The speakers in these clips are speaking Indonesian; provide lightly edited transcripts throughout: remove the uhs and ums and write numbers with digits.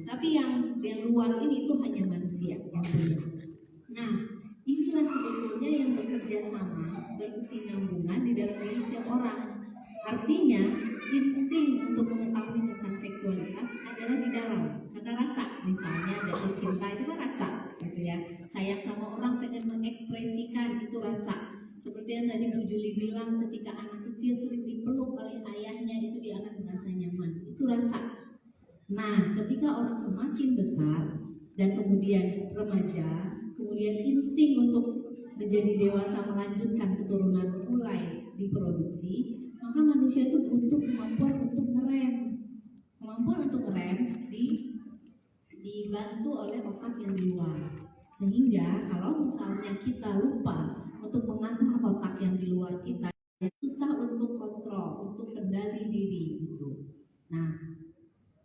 Tapi yang luar ini itu hanya manusia yang punya. Nah, inilah sebetulnya yang bekerja sama, berkesinambungan di dalam diri setiap orang. Artinya, insting untuk mengetahui tentang seksualitas adalah di dalam, karena rasa. Misalnya jatuh cinta itu kan rasa, gitu ya. Sayang sama orang, pengen mengekspresikan, itu rasa. Seperti yang tadi Bu Juli bilang, ketika anak kecil sering dipeluk oleh ayahnya, itu dia akan merasa nyaman. Itu rasa. Nah, ketika orang semakin besar dan kemudian remaja, kemudian insting untuk menjadi dewasa melanjutkan keturunan mulai diproduksi, maka manusia itu butuh kemampuan untuk ngerem. Kemampuan untuk ngerem dibantu oleh otak yang di luar. Sehingga kalau misalnya kita lupa untuk mengasah otak yang di luar kita, susah untuk kontrol, untuk kendali diri gitu. Nah,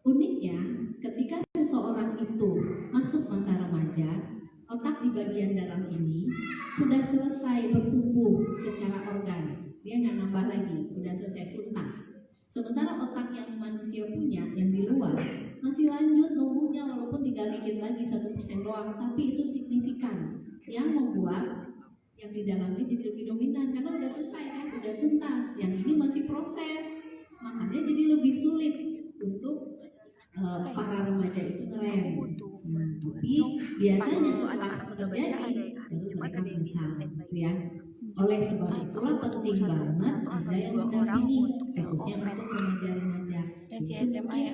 uniknya, ketika seseorang itu masuk masa remaja, otak di bagian dalam ini sudah selesai bertumbuh secara organik. Dia nggak nambah lagi, udah selesai tuntas. Sementara otak yang manusia punya, yang di luar, masih lanjut tumbuhnya walaupun tinggal dikit lagi 1% doang, tapi itu signifikan. Yang membuat yang di dalam ini jadi lebih dominan karena udah selesai kan, udah tuntas. Yang ini masih proses, makanya jadi lebih sulit untuk para remaja itu ngerem. Tapi biasanya setelah terjadi baru mereka menyesal, gitu ya. Oleh sebab itulah penting banget ada yang mendampingi, khususnya untuk remaja-remaja. Itu mungkin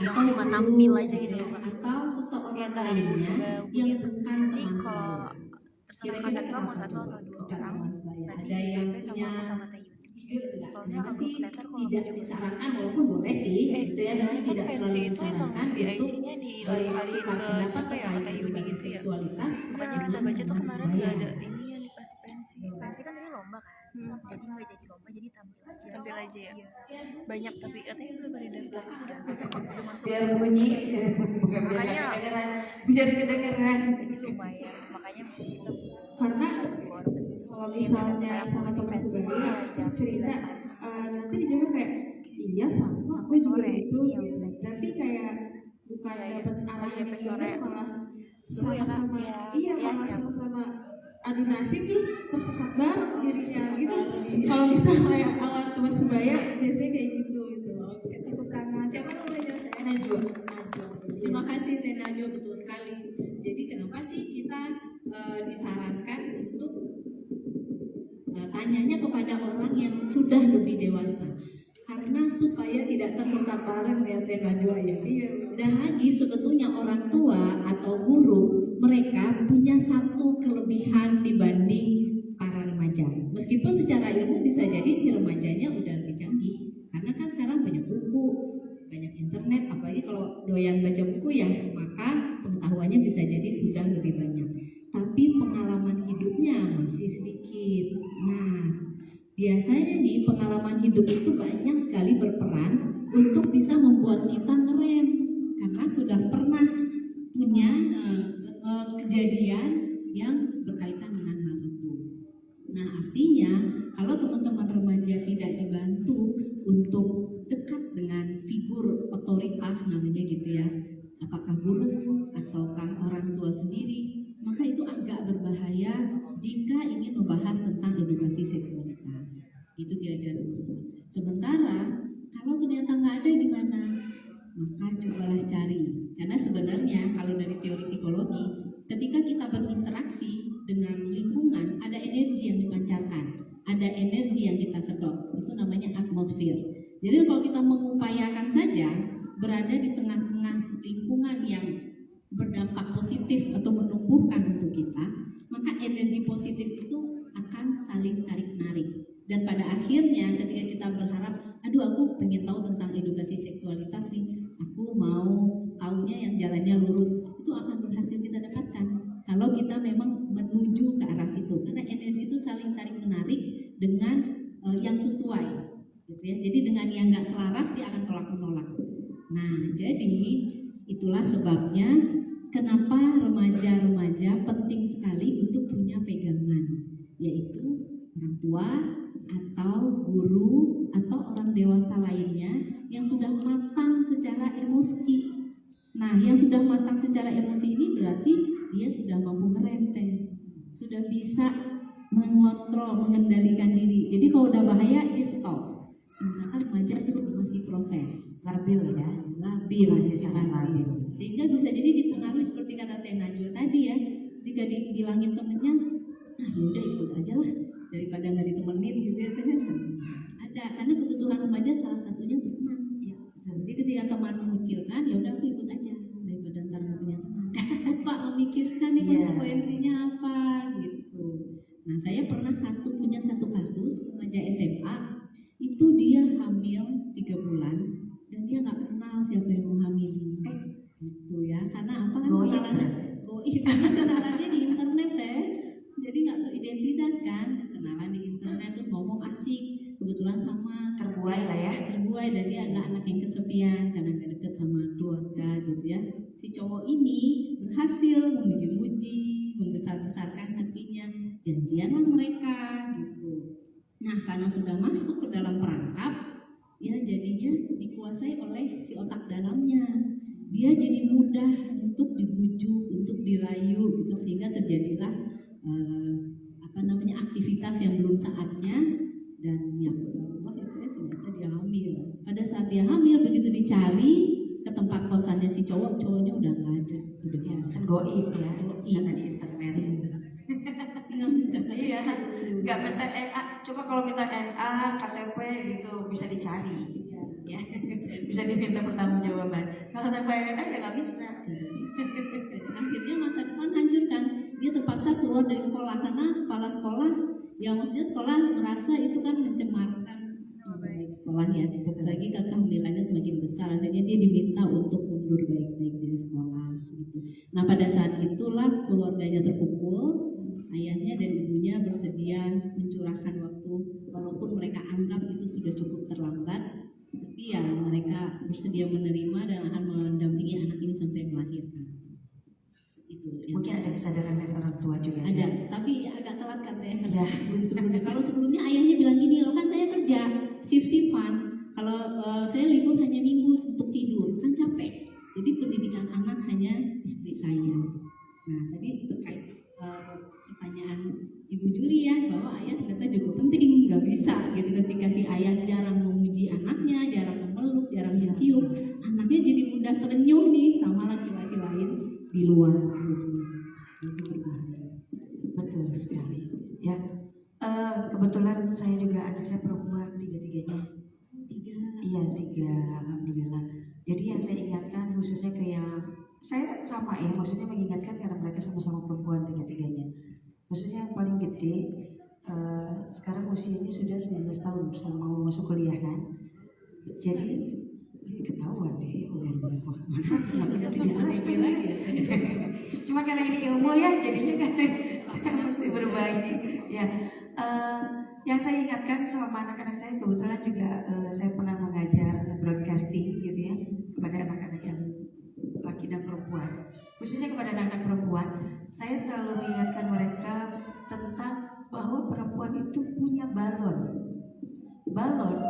atau cuma tampil aja gitu ya, atau seseorang lainnya yang bukan teman sebaya. Kira-kira kenapa coba bukan teman sebaya? Ada yang punya kenapa sih tidak disarankan, walaupun boleh sih gitu ya, tapi tidak terlalu disarankan untuk bertukar pendapat terkait edukasi seksualitas dengan teman sebaya. Pensi kan tadi lomba kan, jadi nggak jadi lomba, jadi tampil aja ya. Banyak tapi katanya udah pada daftar, udah masuk. Biar bunyi, bukan biar kedengeran, biar kedengeran. Lumayan, makanya kita karena kalau misalnya sama teman sebaya terus cerita, nanti dijaga kayak iya sama aku juga gitu. Nanti kayak bukan dapat arahan yang benar, malah sama-sama malah sama-sama adu nasib terus tersesat bareng jadinya gitu. Kalau misalnya awal teman sebaya biasanya kayak gitu itu. Tepuk tangan. Siapa namanya? Najwa. Terima kasih Teh Najwa, betul sekali. Jadi kenapa sih kita disarankan untuk tanyanya kepada orang yang sudah lebih dewasa? Karena supaya tidak tersesat bareng ya Teh Najwa ya. Dan lagi sebetulnya orang tua atau guru mereka punya satu kelebihan dibanding para remaja. Meskipun secara ilmu bisa jadi si remajanya udah lebih canggih. Karena kan sekarang banyak buku, banyak internet, apalagi kalau doyan baca buku ya, maka pengetahuannya bisa jadi sudah lebih banyak. Tapi pengalaman hidupnya masih sedikit. Nah, biasanya nih pengalaman hidup itu banyak sekali berperan untuk bisa membuat kita ngerem karena sudah pernah punya kejadian yang berkaitan dengan hal itu. Nah, artinya kalau teman-teman remaja tidak dibantu untuk dekat dengan figur otoritas namanya gitu ya, apakah guru ataukah orang tua sendiri, maka itu agak berbahaya jika ingin membahas tentang edukasi seksualitas. Itu kira-kira teman-teman. Sementara kalau ternyata nggak ada gimana? Maka cobalah cari. Karena sebenarnya kalau dari teori psikologi, ketika kita berinteraksi dengan lingkungan, ada energi yang dipancarkan, ada energi yang kita sedot. Itu namanya atmosfer. Jadi kalau kita mengupayakan saja berada di tengah-tengah lingkungan yang berdampak positif atau menumbuhkan untuk kita, maka energi positif itu akan saling tarik-menarik. Dan pada akhirnya ketika kita berharap, aduh aku pengen tahu tentang edukasi seksualitas nih, aku mau taunya yang jalannya lurus, itu akan berhasil kita dapatkan kalau kita memang menuju ke arah situ. Karena energi itu saling tarik-menarik dengan yang sesuai gitu ya. Jadi dengan yang nggak selaras dia akan tolak-menolak. Nah, jadi itulah sebabnya kenapa remaja-remaja penting sekali untuk punya pegangan, yaitu orang tua atau guru atau orang dewasa lainnya yang sudah matang secara emosi Nah, yang sudah matang secara emosi ini berarti dia sudah mampu ngerem teh, sudah bisa mengontrol, mengendalikan diri. Jadi kalau udah bahaya dia stop. Sementara remaja itu masih proses, labil ya, labil, masih sangat labil. sehingga bisa jadi dipengaruhi seperti kata Teh Najwa tadi ya, ketika dibilangin temennya, ah yaudah ikut aja lah daripada nggak ditemenin gitu ya Teh. Ada, karena kebutuhan remaja salah satunya berteman. Ya, jadi ketika teman mengucilkan, ya udah aku ikut aja daripada ntar nggak punya teman. Lupa memikirkan nih konsekuensinya apa gitu. Nah, saya pernah punya satu kasus remaja SMA, itu dia hamil 3 bulan dan dia nggak kenal siapa yang menghamili. Gitu ya, karena apa kan kenalannya di internet deh. Jadi nggak tahu identitas kan, kenalan di internet terus ngomong asik, kebetulan sama Terbuai lah ya. terbuai, dan dia adalah anak yang kesepian karena gak deket sama keluarga gitu ya. Si cowok ini berhasil memuji-muji, membesar-besarkan hatinya, janjianlah mereka gitu. Nah, karena sudah masuk ke dalam perangkap, ya jadinya dikuasai oleh si otak dalamnya. Dia jadi mudah untuk dibujuk, untuk dirayu gitu, sehingga terjadilah aktivitas yang belum saatnya, dan yang Allah itu ternyata dia hamil. Pada saat dia hamil, begitu dicari ke tempat kosannya si cowoknya udah nggak ada, udah Kan goib ya, karena di internet. Iya, nggak minta NA. Coba kalau minta NA, KTP gitu bisa dicari, ya, bisa diminta pertanggungjawaban. Kalau tanpa NA ya nggak bisa. Akhirnya masa depan hancur kan. Dia terpaksa keluar dari sekolah karena kepala sekolah, ya maksudnya sekolah merasa itu kan mencemarkan baik sekolahnya. Lagi kehamilannya semakin besar, akhirnya dia diminta untuk mundur baik-baik dari sekolah gitu. Nah, pada saat itulah keluarganya terpukul. Ayahnya dan ibunya bersedia mencurahkan waktu, walaupun mereka anggap itu sudah cukup terlambat, tapi ya mereka bersedia menerima dan akan mendampingi anak ini sampai melahirkan. Itu Mungkin ada kesadaran dari orang tua juga. Ada, tapi agak telat kan Teh, sebelumnya. Kalau sebelumnya ayahnya bilang gini, loh kan saya kerja shift-shiftan, kalau saya libur hanya minggu untuk tidur, kan capek. Jadi pendidikan anak hanya istri saya. Nah, tadi terkait pertanyaan Ibu Juli ya, bahwa ayah ternyata juga penting, nggak bisa gitu ketika si ayah jarang memuji anaknya, jarang memeluk, jarang mencium, anaknya jadi mudah terenyuh nih sama laki-laki lain di luar. Itu berbahaya. Betul sekali. Ya, kebetulan saya juga anak saya perempuan tiga-tiganya. Iya 3, alhamdulillah. Jadi yang saya ingatkan khususnya ke yang saya sama ya, maksudnya mengingatkan karena mereka sama-sama perempuan tiga-tiganya. Maksudnya yang paling gede sekarang usianya sudah 19 tahun, sudah mau masuk kuliah kan. Jadi ketahuan deh, cuma karena ini ilmu ya, jadinya kan saya mesti berbagi. Ya, yang saya ingatkan sama anak-anak saya, kebetulan juga saya pernah mengajar broadcasting gitu ya kepada anak-anak yang laki dan perempuan, khususnya kepada anak-anak perempuan. Saya selalu mengingatkan mereka tentang bahwa perempuan itu punya balon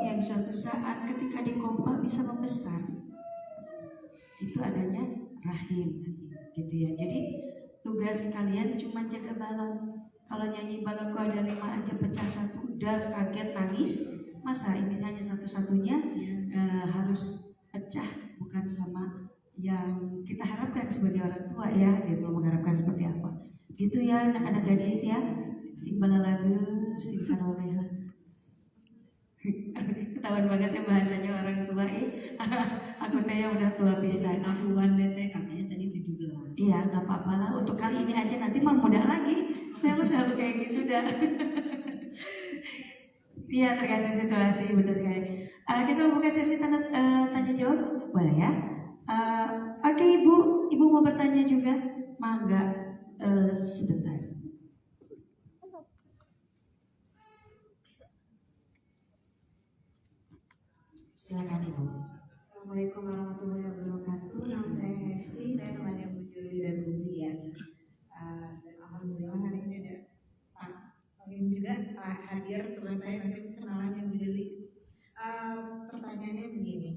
yang suatu saat ketika dipompa bisa membesar. Itu adanya rahim gitu ya. Jadi tugas kalian cuma jaga balon. Kalau nyanyi balonku ada 5 aja pecah 1, dar kaget nangis, masa ini hanya satu-satunya harus pecah, bukan sama yang kita harapkan sebagai orang tua ya, gitu, mengharapkan seperti apa gitu ya anak-anak gadis ya, sing balalager sing saroleha. Ketahuan banget ya bahasanya orang tua aku tanya udah tua pisan. Tahuan teh katanya tadi 17. Iya, nggak apa-apa lah, untuk kali ini aja, nanti mau muda lagi. Saya selalu kayak gitu dah. Iya, tergantung situasi, betul sekali. Kita buka sesi tanya jawab, boleh ya? Oke, Ibu mau bertanya juga? Mangga, sebentar. Silakan Ibu. Assalamualaikum warahmatullahi wabarakatuh. Nama saya Hesti, saya temannya Bu Juli dan Bu Zia. Dan alhamdulillah hari ini ada Pak Olim juga hadir teman saya, nanti kenalannya Bu Juli. Pertanyaannya begini,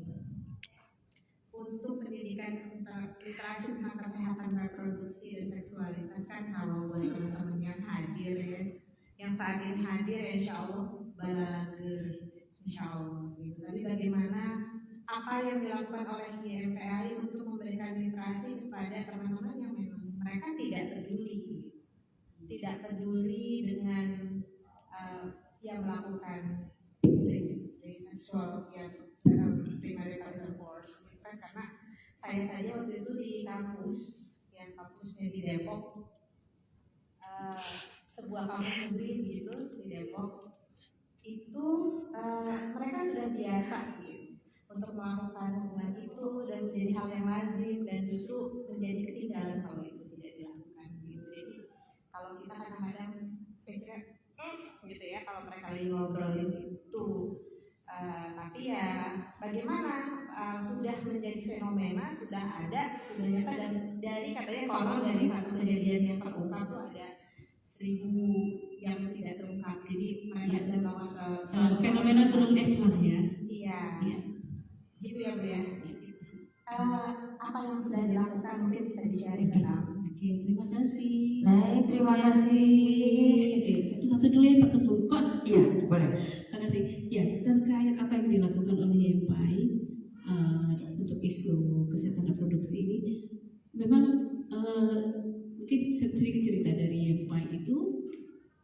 untuk pendidikan pendidikan literasi tentang kesehatan reproduksi dan seksualitas kan kalau buat teman-teman yang hadir ya, yang saat ini hadir insya Allah balager insya Allah gitu. Tapi bagaimana apa yang dilakukan oleh YMPI untuk memberikan literasi kepada teman-teman yang memang mereka tidak peduli dengan yang melakukan seksual yang premarital intercourse gitu kan, karena saya saja waktu itu di kampus yang kampusnya di Depok, sebuah kampus negeri begitu di Depok itu mereka sudah biasa gitu untuk melakukan hubungan itu dan menjadi hal yang lazim dan justru menjadi ketinggalan kalau itu tidak dilakukan gitu. Jadi kalau kita kadang-kadang pikir gitu ya kalau mereka lagi ngobrolin itu, tapi ya bagaimana sudah menjadi fenomena, sudah ada, sudah nyata, dan dari katanya konon dari satu kejadian yang terungkap tuh ada 1000 yang tidak terungkap. Jadi mereka sudah bawa ke fenomena gunung es lah ya. Iya. Gitu ya Bu ya. Apa yang sudah dilakukan mungkin bisa di-sharing ke kami. Oke, terima kasih. Baik, terima kasih. Oke, satu-satu dulu ya, takut lupa. Iya, boleh. Terima kasih. Ya, terkait apa yang dilakukan oleh YMPI untuk isu kesehatan reproduksi ini, memang mungkin sedikit cerita dari YMPI itu.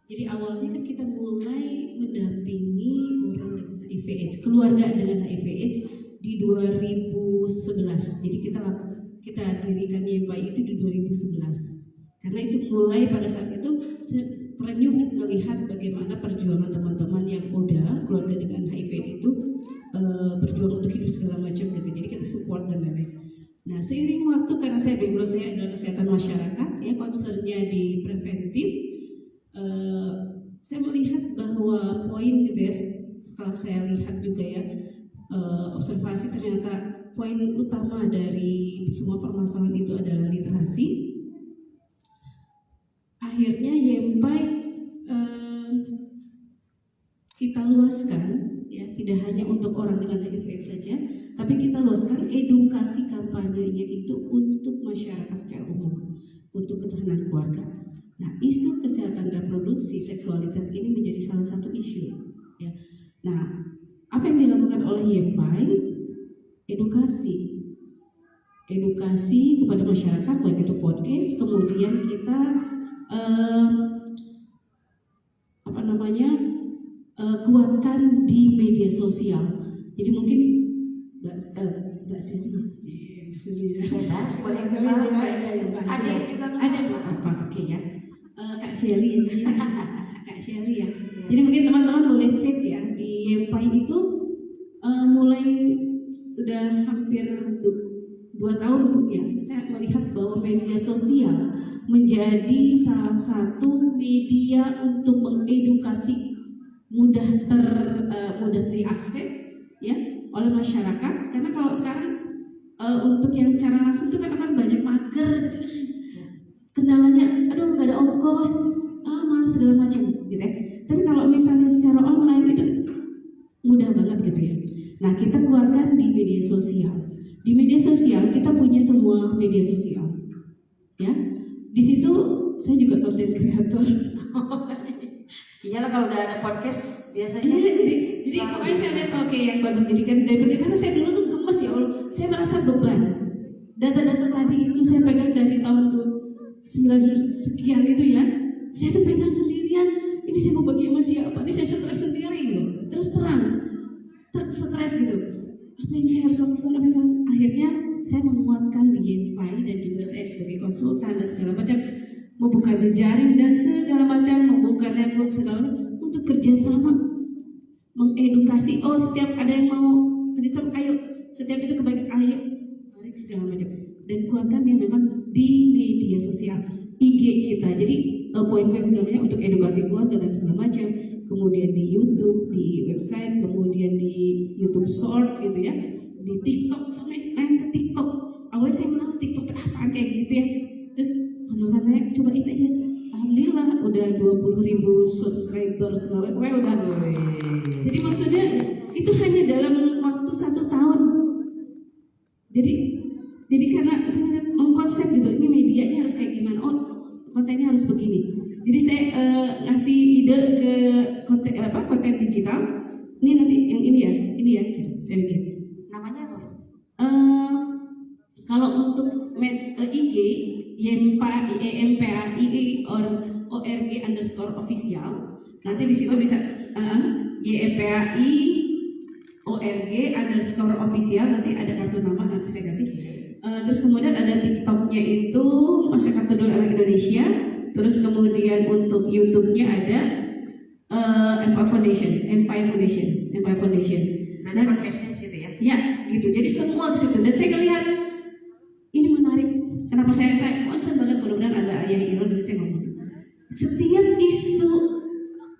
Jadi awalnya kan kita mulai mendampingi orang dengan HIV/AIDS, keluarga dengan HIV/AIDS di 2011. Jadi kita dirikan YMPI itu di 2011. Karena itu mulai pada saat itu Prenyu melihat bagaimana perjuangan teman-teman yang udah keluarga dengan HIV itu berjuang untuk hidup segala macam gitu. Jadi kita support dan lain-lain. Nah, seiring waktu karena saya background saya adalah kesehatan masyarakat, ya concernnya di preventif, saya melihat bahwa poin gitu ya, setelah saya lihat juga ya observasi, ternyata poin utama dari semua permasalahan itu adalah literasi. Akhirnya YMPI kita luaskan, ya tidak hanya untuk orang dengan HIV saja, tapi kita luaskan edukasi kampanyenya itu untuk masyarakat secara umum, untuk ketahanan keluarga. Nah, isu kesehatan reproduksi seksualitas ini menjadi salah satu isu. Ya. Nah, apa yang dilakukan oleh YMPI? Edukasi kepada masyarakat, baik itu podcast, kemudian kita kuatkan di media sosial. Jadi mungkin Mbak Seli ada apa? Oke ya, Kak Shelly Kak Shelly ya. Jadi mungkin teman-teman boleh cek ya di YMPI itu mulai sudah hampir 2 tahun ya, saya melihat bahwa media sosial menjadi salah satu media untuk mengedukasi mudah diakses ya oleh masyarakat. Karena kalau sekarang untuk yang secara langsung itu kan banyak mager, kendalanya aduh nggak ada ongkos, malas segala macam gitu ya. Tapi kalau misalnya secara online itu mudah banget gitu ya. Nah, kita kuatkan di media sosial. Di media sosial kita punya semua media sosial, ya. Di situ saya juga konten kreator. Iyalah kalau udah ada podcast biasanya. Iya, jadi pokoknya saya lihat oke yang bagus. Jadi kan karena saya dulu tuh gemes ya Allah, saya merasa beban. Data-data tadi itu saya pegang dari tahun 19 sekian itu ya. Saya tuh pegang sendirian. Ini saya mau bagi sama siapa? Ini saya stres sendiri gitu. Terus terang, stres gitu. Apa yang saya harus lakukan? Akhirnya saya menguatkan di YMPI dan juga saya sebagai konsultan dan segala macam, membuka jejaring dan segala macam, membuka network segala macam untuk kerjasama mengedukasi. Oh, setiap ada yang mau kerjasama, ayo. Setiap itu kebaikan, ayo. Tarik segala macam. Dan kuatkan yang memang di media sosial, IG kita. Jadi poin-poin segalanya untuk edukasi keluarga dan segala macam. Kemudian di YouTube, di website, kemudian di YouTube Short gitu ya, di TikTok, sampai main ke TikTok. Awalnya saya males TikTok apaan kayak gitu ya. Terus konsultan saya cobain aja. Alhamdulillah udah 20.000 subscriber segala macam. Udah. Jadi maksudnya itu hanya dalam waktu 1 tahun. Jadi saya mengkonsep gitu, ini medianya harus kayak gimana, oh kontennya harus begini. Jadi saya ngasih ide ke konten digital, ini nanti yang ini ya gitu, saya bikin. Namanya apa? Kalau untuk IG YEMPAI_ORG_official, nanti di situ bisa YEMPAI_ORG_official, nanti ada kartu nama, nanti saya kasih. Terus kemudian ada TikToknya itu Masyarakat Peduli Anak Indonesia. Terus kemudian untuk YouTube-nya ada Empire Foundation. Berarti podcastnya di situ ya? Ya, gitu. Jadi semua di situ. Dan saya ngelihat ini menarik. Kenapa saya concern banget, mudah-mudahan ada ayah Iro dan saya ngomong. Setiap isu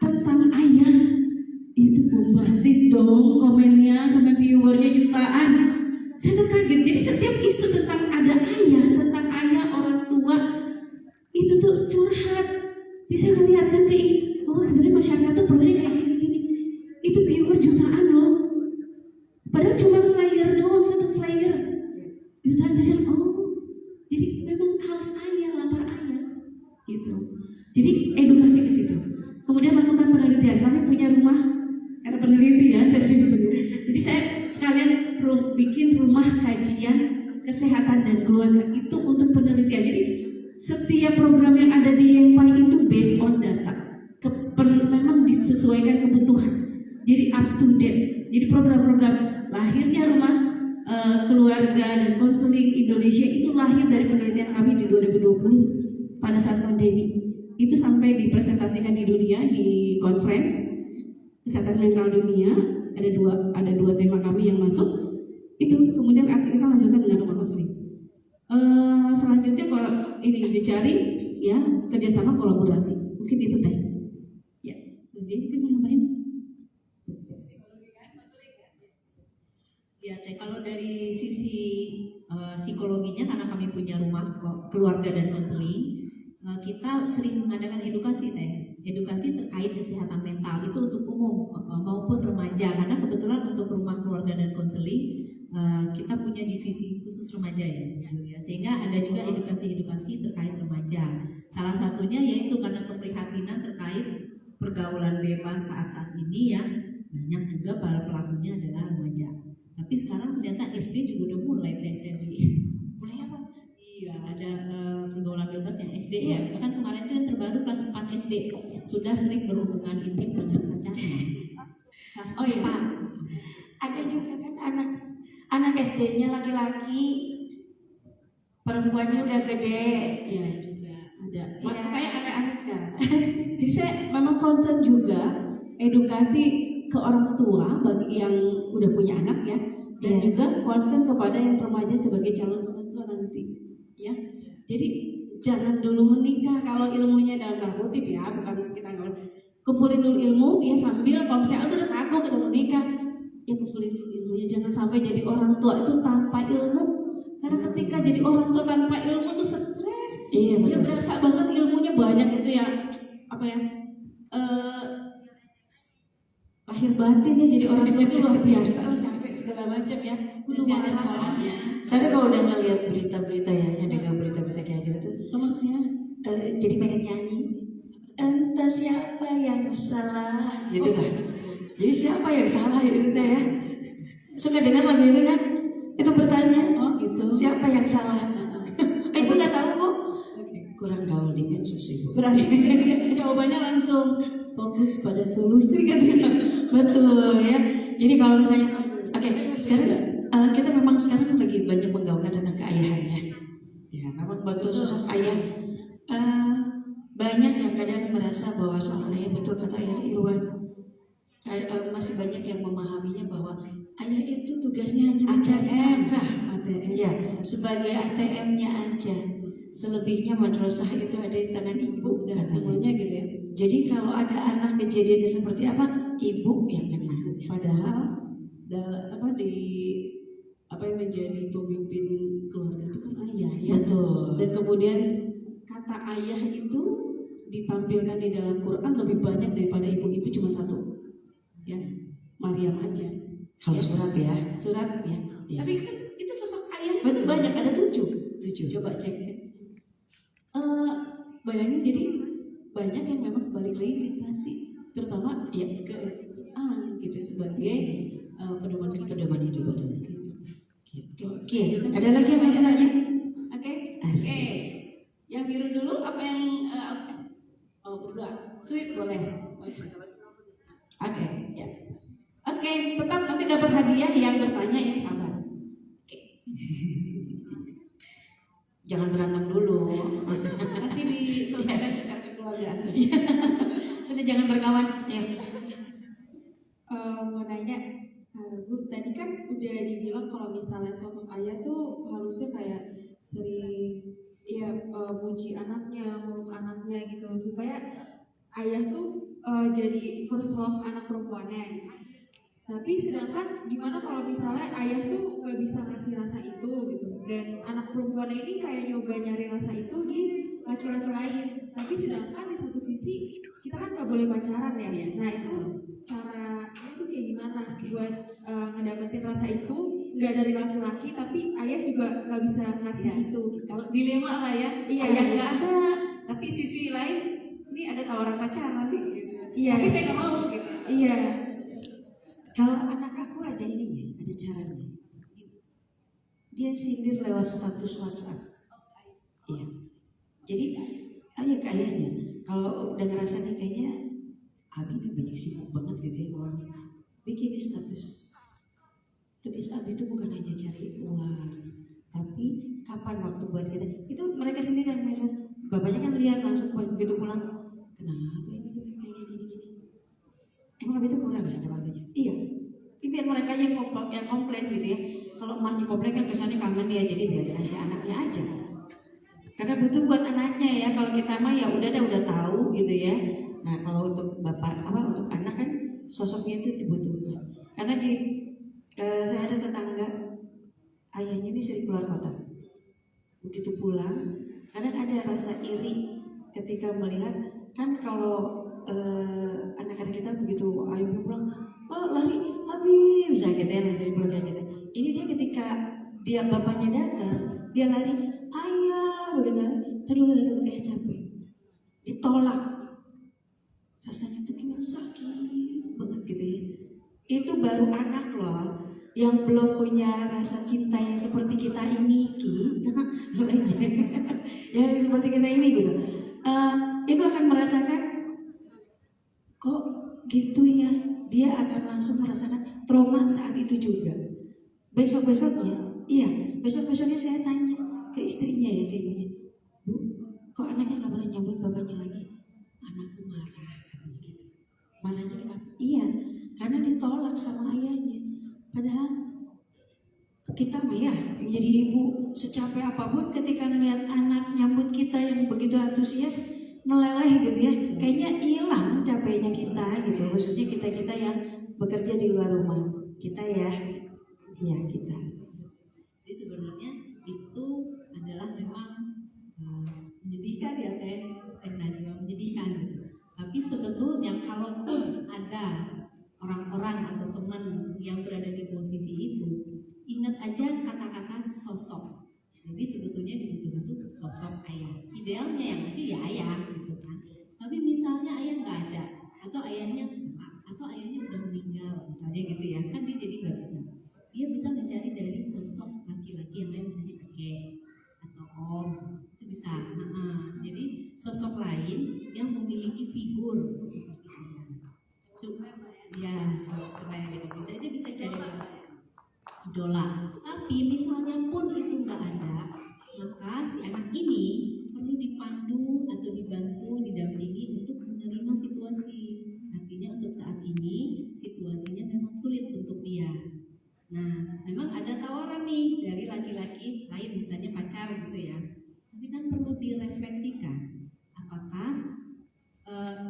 tentang ayah itu bombastis dong, komennya sampai viewernya jutaan. Saya tuh kaget. Jadi setiap isu tentang ada ayah, tentang ayah orang tua itu tuh curhat. Jadi saya ngeliat kan kayak, oh sebenarnya masyarakat tuh perlunya kayak gini-gini. Itu viewer jutaan loh. Padahal cuma flyer doang, satu flyer. Jutaan jadi, oh jadi memang haus ayah, lapar ayah. Gitu. Jadi edukasi ke situ. Kemudian lakukan penelitian. Kami punya rumah, karena peneliti ya, saya disebut peneliti. Jadi saya sekalian bikin rumah kajian kesehatan dan keluarga itu untuk penelitian. Jadi setiap program yang ada di YEMPAI itu based on data. Memang disesuaikan kebutuhan. Jadi up to date. Jadi program-program lahirnya rumah keluarga dan konseling Indonesia itu lahir dari penelitian kami di 2020 pada saat pandemi. Itu sampai dipresentasikan di dunia di conference kesehatan mental dunia. Ada dua tema kami yang masuk. Itu kemudian kita lanjutkan dengan rumah konseling. Selanjutnya kalau ini jejaring ya, kerjasama kolaborasi, mungkin itu teh ya. Luzi mungkin mau nambahin ya teh. Kalau dari sisi psikologinya, karena kami punya rumah keluarga dan konseling, kita sering mengadakan edukasi terkait kesehatan mental itu untuk umum maupun remaja, karena kebetulan untuk rumah keluarga dan konseling kita punya divisi khusus remaja ya, sehingga ada juga edukasi terkait remaja. Salah satunya yaitu karena keprihatinan terkait pergaulan bebas saat ini ya, banyak juga para pelakunya adalah remaja. Tapi sekarang ternyata SD juga udah mulai mulai apa? Iya, ada pergaulan bebas yang SD ya. Bahkan kemarin itu yang terbaru kelas 4 SD sudah sering berhubungan intim dengan pacarnya. Oh iya Pak, ada juga kan anak SD-nya laki-laki, perempuannya udah gede. ya juga ada. Ya. Kayak anak-anak sekarang. Jadi saya memang concern juga edukasi ke orang tua bagi yang udah punya anak ya, dan juga concern kepada yang remaja sebagai calon orang tua nanti ya. Jadi jangan dulu menikah kalau ilmunya dalam tanda kutip ya, bukan kita nggak kumpulin dulu ilmu ya, sambil kalau misalnya udah kagok udah menikah ya, kumpulin dulu ilmunya. Jangan sampai jadi orang tua itu tanpa ilmu, karena ketika jadi orang tua tanpa ilmu tuh stres. Iya betul. Ya berasa banget ilmunya banyak itu ya, apa ya, lahir batin ya jadi orang tua itu luar biasa, capek segala macam ya, kudu ada sekolahnya. Saya kalau udah ngeliat berita-berita ya, ada berita-berita kayak gitu tuh, Maksudnya jadi pengen nyanyi. Entah siapa yang salah, gitu kan? Jadi siapa yang salah itu teh ya? Suka dengar lagu itu kan? Itu bertanya, oh gitu. siapa yang salah? Ibu nggak tahu kok. Kurang gaul di medsos ibu. Berarti jawabannya langsung fokus pada solusi kan? Betul ya. Jadi kalau misalnya, oke, sekarang kita memang sekarang lagi banyak menggaungkan tentang keayahan ya. Ya, memang betul sosok ayah. Banyak yang kadang merasa bahwa seorang ayah, betul kata Ayah Irwan, masih banyak yang memahaminya bahwa ayah itu tugasnya hanya mencari nafkah. Ya, sebagai ATM-nya aja. Selebihnya madrasah itu ada di tangan ibu Dan katanya. semuanya gitu ya. Jadi kalau ada anak kejadiannya seperti apa, ibu yang kena. Padahal apa yang menjadi pemimpin keluarga itu kan ayah ya. Betul. Dan kemudian kata ayah itu ditampilkan di dalam Quran lebih banyak daripada ibu-ibu, cuma satu ya, Maryam aja. Kalau surat ya. Surat ya. Ya. Tapi kan itu sosok ayah itu Betul. banyak, ada 7. bayangin, jadi banyak yang memang balik lagi ke literasi, terutama ya ke gitu sebagai pedoman hidup betul. Oke, ada lagi yang mau nanya? Oke. Asik. Yang biru dulu apa yang berdua? Sweet boleh. Oke, ya. Oke, tetap nanti dapat hadiah yang bertanya yang sabar. Oke. Jangan berantem dulu. Nanti diselesaikan secara kekeluargaan. Sudah jangan berkawan. Ya. Mau nanya, Bu, tadi kan udah dibilang kalau misalnya sosok ayah tuh harusnya kayak sering ya muji anaknya, meluk anaknya gitu supaya ayah tuh jadi first love anak perempuannya gitu. Tapi sedangkan gimana kalau misalnya ayah tuh gak bisa ngasih rasa itu gitu, dan anak perempuannya ini kayak nyoba nyari rasa itu di laki-laki lain. Tapi sedangkan di satu sisi kita kan gak boleh pacaran ya. Nah itu cara itu kayak gimana buat ngedapetin rasa itu nggak dari laki-laki tapi ayah juga nggak bisa ngasih itu. Kalau dilema lah ya, Iya, ayah iya. nggak ada, tapi sisi lain ini ada tawaran pacaran nih. Gitu. Iya. Tapi saya nggak mau gitu. Iya. Kalau anak aku ada ininya, ada caranya. Dia sindir lewat status WhatsApp. Iya. Jadi tanya ke ayahnya, kalau udah ngerasa nih kayaknya Abi ini banyak sibuk banget gitu ya orang, bikin di status. Tugas Abi itu bukan hanya cari uang, tapi kapan waktu buat kita. Itu mereka sendiri yang melihat. Bapaknya kan lihat langsung begitu pulang, kenapa ini kayak gini-gini. Emang Abi itu kurang ya ada waktunya? Iya. Tapi biar mereka yang komplain gitu ya. Kalau emaknya komplain kan kesannya kangen dia, jadi biarin aja anaknya aja. Karena butuh buat anaknya ya. Kalau kita mah ya udah tahu gitu ya. Nah kalau untuk bapak untuk anak kan sosoknya itu dibutuhkan. Karena saya ada tetangga ayahnya ini sering keluar kota. Begitu pulang, kadang ada rasa iri ketika melihat kan kalau anak-anak kita begitu ayahnya pulang, oh lari, Abi misalnya gitu ya, sering pulang kayak gitu. Ini dia ketika dia bapaknya datang, dia lari, ayah begitu, tadi dulu capek, ditolak. Rasanya tuh gimana sakit banget gitu ya. Itu baru anak loh yang belum punya rasa cinta yang seperti kita ini, lo aja yang seperti kita ini gitu. Itu akan merasakan kok gitu ya. Dia akan langsung merasakan trauma saat itu juga. Besok-besoknya saya tanya ke istrinya ya kayak gini, Bu, kok anaknya nggak pernah nyambut bapaknya lagi? Anakku marah katanya gitu. Marahnya kenapa? Iya, karena ditolak sama ayahnya. Padahal kita mah ya menjadi ibu secapek apapun ketika melihat anak nyambut kita yang begitu antusias meleleh gitu ya, kayaknya hilang capeknya kita gitu. Khususnya kita yang bekerja di luar rumah kita ya, iya kita. Jadi sebenarnya itu adalah memang menyedihkan ya Teh Najwa, menyedihkan gitu. Tapi sebetulnya kalaupun ada orang-orang atau teman yang berada di posisi itu, ingat aja kata-kata sosok. Jadi sebetulnya dibutuhkan tuh sosok ayah. Idealnya yang masih ya ayah gitu kan. Tapi misalnya ayah nggak ada, atau ayahnya udah meninggal misalnya gitu ya, kan dia jadi nggak bisa. Dia bisa mencari dari sosok laki-laki yang lain, misalnya kakek atau om, itu bisa. Jadi sosok lain yang memiliki figur seperti ayah. Bisa aja bisa cari idola. Tapi misalnya pun itu nggak ada, maka si anak ini perlu dipandu atau dibantu, didampingi untuk menerima situasi. Artinya untuk saat ini situasinya memang sulit untuk dia. Nah, memang ada tawaran nih dari laki-laki lain, misalnya pacar gitu ya. Tapi kan perlu direfleksikan, apakah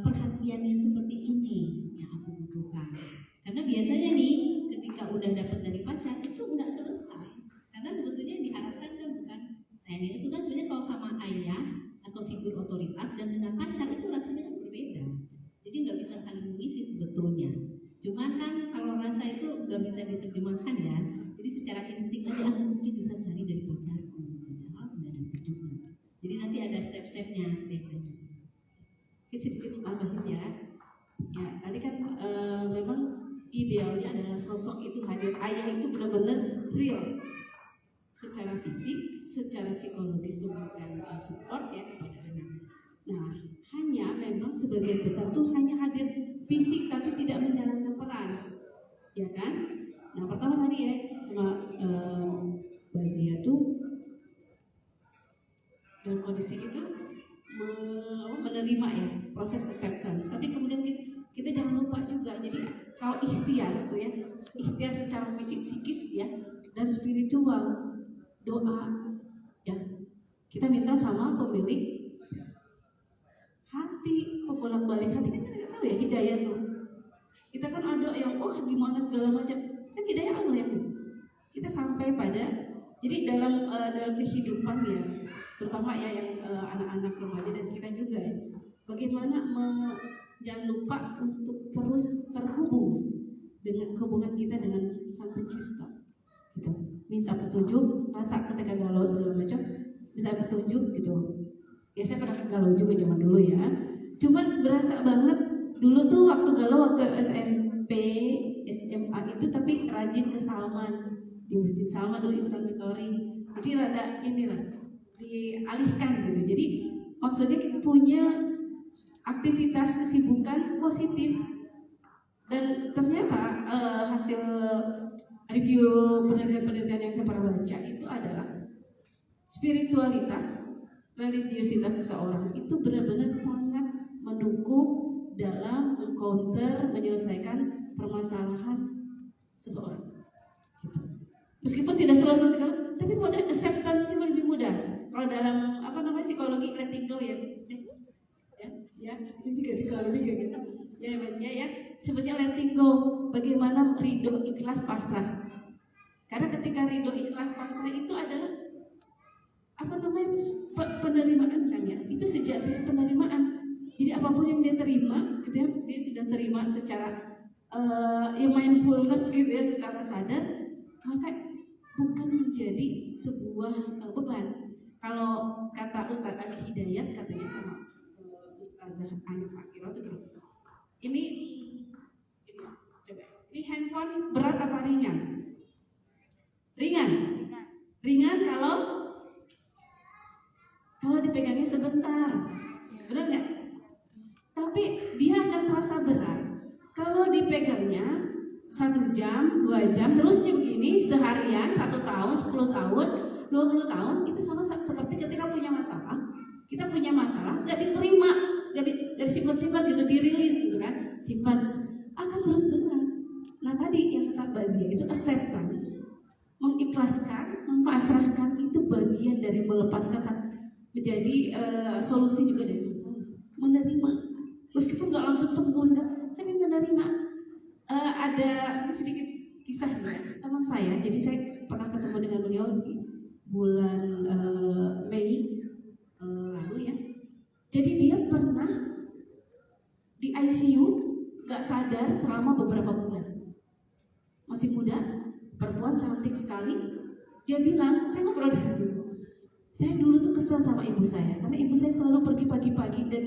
perhatian yang seperti ini yang aku butuhkan. Karena biasanya nih ketika udah dapat dari pacar itu nggak selesai. Karena sebetulnya yang diharapkan kan bukan sayangnya itu kan sebenarnya kalau sama ayah atau figur otoritas dan dengan pacar itu rasanya kan berbeda. Jadi nggak bisa saling mengisi sebetulnya. Cuman kan kalau rasa itu nggak bisa diterjemahkan ya. Jadi secara insting aja mungkin bisa cari dari pacarku. Padahal nggak ada juga. Jadi nanti ada step-stepnya. Ini sedikit tambahin ya. Ya, tadi kan memang idealnya adalah sosok itu hadir, ayah itu benar-benar real secara fisik, secara psikologis memberikan support ya kepada anak. Nah, hanya memang sebagian besar tuh hanya hadir fisik tapi tidak menjalankan peran, ya kan? Nah, pertama tadi ya sama Bazia tuh dalam kondisi itu menerima ya proses acceptance, tapi kemudian kita jangan lupa juga, jadi kalau ikhtiar tuh ya, ikhtiar secara fisik, psikis ya, dan spiritual, doa ya, kita minta sama pemilik hati, pembolak-balik hati, kan kita nggak tahu ya hidayah tuh, kita kan ada yang gimana segala macam, kan hidayah Allah yang kita sampai pada, jadi dalam kehidupan ya, terutama ya yang anak-anak remaja dan kita juga ya, bagaimana jangan lupa untuk terus terhubung dengan hubungan kita dengan Sang Pencipta, gitu. Minta petunjuk, masa ketika galau segala macam, minta petunjuk gitu. Ya saya pernah galau juga zaman dulu ya. Cuman berasa banget dulu tuh waktu galau waktu SMP, SMA itu, tapi rajin ke Salman di Masjid Salman dulu ikutan mentoring. Jadi rada inilah dialihkan gitu. Jadi maksudnya kita punya aktivitas kesibukan positif, dan ternyata hasil review penelitian yang saya pernah baca itu adalah spiritualitas, religiositas seseorang itu benar-benar sangat mendukung dalam meng-counter, menyelesaikan permasalahan seseorang gitu. Meskipun tidak selesai, tapi model acceptance lebih mudah. Kalau dalam psikologi letting go ya, ini juga psikologi juga gitu. Ya, sebutnya letting go. Bagaimana ridho, ikhlas, pasrah. Karena ketika ridho, ikhlas, pasrah itu adalah penerimaan kan ya. Itu sejatinya penerimaan. Jadi apapun yang dia terima, gitu ya, dia sudah terima secara mindfulness gitu ya, secara sadar, maka bukan menjadi sebuah beban. Kalau kata Ustadz Ali Hidayat, katanya sama Ustazah Anya Fakirah tuh gitu. Ini coba. Ini handphone berat apa ringan? Ringan. Ringan kalau dipegangnya sebentar. Benar nggak? Tapi dia akan terasa berat kalau dipegangnya 1 jam, 2 jam, terus begini seharian, 1 tahun, 10 tahun, 20 tahun, itu sama seperti ketika punya masalah. Kita punya masalah, nggak diterima, nggak disimpan-simpan gitu, dirilis gitu kan, simpan, akan terus berat. Nah tadi yang kata Bazia itu acceptance, mengikhlaskan, mempasrahkan, itu bagian dari melepaskan, menjadi solusi juga dari masalah. Menerima, meskipun nggak langsung sembuh, tapi menerima. Ada sedikit kisah ya, teman saya, jadi saya pernah ketemu dengan beliau di bulan Mei lalu ya. Jadi dia pernah di ICU gak sadar selama beberapa bulan. Masih muda, perempuan cantik sekali. Dia bilang, saya ngobrol dengan dia, saya dulu tuh kesel sama ibu saya karena ibu saya selalu pergi pagi-pagi, dan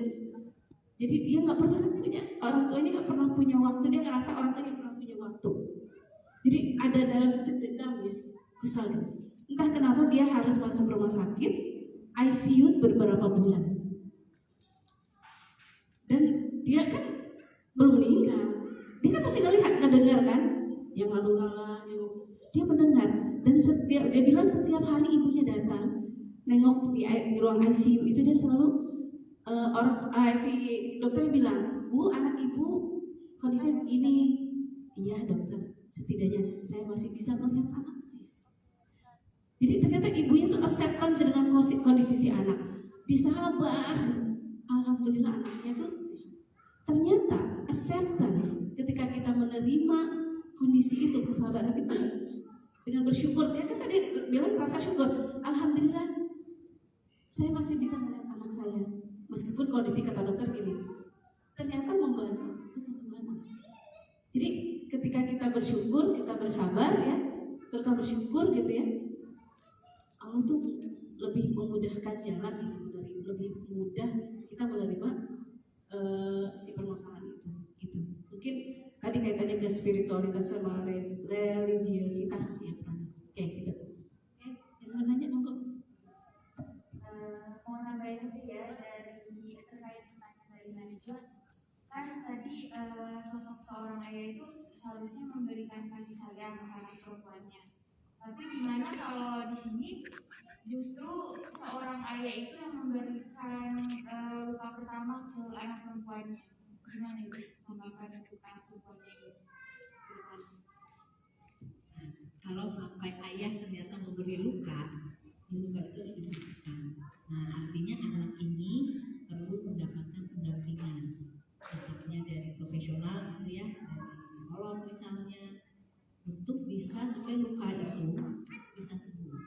jadi dia nggak pernah punya, orang tuanya nggak pernah punya waktu, dia ngerasa orang tuanya pernah punya waktu. Jadi ada dalam titik dendam ya, kesal. Entah kenapa dia harus masuk rumah sakit, ICU beberapa bulan. Dan dia kan belum meninggal, dia kan masih ngedengar kan, yang lalu-lalang, dia mendengar. Dan dia bilang setiap hari ibunya datang nengok di ruang ICU itu, dan selalu si dokternya bilang, Bu, anak ibu kondisinya begini. Iya dokter, setidaknya saya masih bisa melihat anak saya. Jadi ternyata ibunya tuh acceptance dengan kondisi si anak, disabar. Alhamdulillah anaknya tuh ternyata acceptance ketika kita menerima kondisi itu, kesabaran itu dengan bersyukur. Dia kan tadi bilang rasa syukur, alhamdulillah saya masih bisa melihat anak saya meskipun kondisi kata dokter gini. Ternyata membantu kesembuhan anak. Jadi ketika kita bersyukur, kita bersabar ya, terutama bersyukur gitu ya, Allah tuh lebih memudahkan jalan hidup lebih mudah kita menerima si permasalahan itu gitu. Mungkin tadi kaitannya ke spiritualitas sama religiositas ya kan kayak gitu. Oke, yang mau nanya monggo. Mau nambahin itu ya dari terkait pertanyaan dari Najwa, kan tadi sosok seorang ayah itu seharusnya memberikan kasih sayang ke anak perempuannya. Tapi gimana kalau di sini justru seorang ayah itu yang memberikan luka pertama ke anak perempuannya? Gimana itu tanggapan untuk anak perempuannya itu? Kalau sampai ayah ternyata memberi luka, luka itu harus disembuhkan. Nah, artinya anak ini perlu mendapatkan pendampingan, misalnya dari profesional gitu ya, dari psikolog misalnya, untuk bisa supaya luka itu bisa sembuh